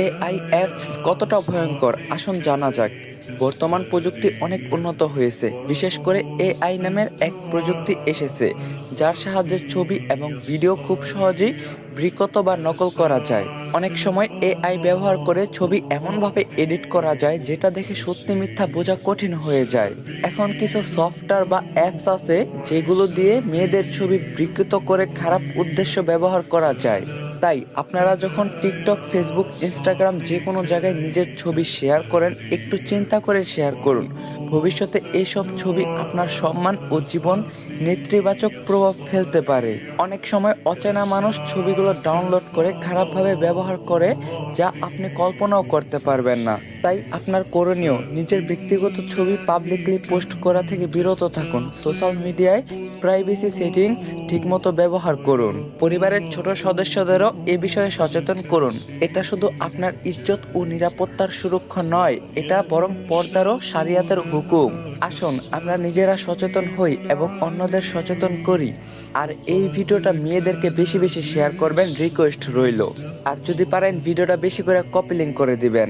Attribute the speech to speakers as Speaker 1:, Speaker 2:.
Speaker 1: AI apps কতটা ভয়ঙ্কর আসুন জানা যাক। বর্তমান প্রযুক্তি অনেক উন্নত হয়েছে, বিশেষ করে এআই নামের এক প্রযুক্তি এসেছে যার সাহায্যে ছবি এবং ভিডিও খুব সহজেই বিকৃত বা নকল করা যায়। অনেক সময় এআই ব্যবহার করে ছবি এমনভাবে এডিট করা যায় যেটা দেখে সত্যি মিথ্যা বোঝা কঠিন হয়ে যায়। এখন কিছু সফটওয়্যার বা অ্যাপস আছে যেগুলো দিয়ে মেয়েদের ছবি বিকৃত করে খারাপ উদ্দেশ্য ব্যবহার করা যায়। তাই আপনারা যখন টিকটক, ফেসবুক, ইনস্টাগ্রাম যে কোনো জায়গায় নিজের ছবি শেয়ার করেন, একটু চিন্তা করে শেয়ার করুন। ভবিষ্যতে এইসব ছবি আপনার সম্মান ও জীবন নেতিবাচক প্রভাব ফেলতে পারে। অনেক সময় অচেনা মানুষ ছবিগুলো ডাউনলোড করে খারাপভাবে ব্যবহার করে, যা আপনি কল্পনাও করতে পারবেন না। তাই আপনার করণীয়, নিজের ব্যক্তিগত ছবি পাবলিকলি পোস্ট করা থেকে বিরত থাকুন। সোশ্যাল মিডিয়ায় প্রাইভেসি সেটিংস ঠিকমতো ব্যবহার করুন। পরিবারের ছোট সদস্যদেরও এ বিষয়ে সচেতন করুন। এটা শুধু আপনার ইজ্জত ও নিরাপত্তার সুরক্ষা নয়, এটা বরং পর্দারও শরিয়াতের হুকুম। আসুন আমরা নিজেরা সচেতন হই এবং অন্যদের সচেতন করি। আর এই ভিডিওটা মেয়েদেরকে বেশি বেশি শেয়ার করবেন, রিকোয়েস্ট রইল। আর যদি পারেন ভিডিওটা বেশি করে কপি লিঙ্ক করে দিবেন।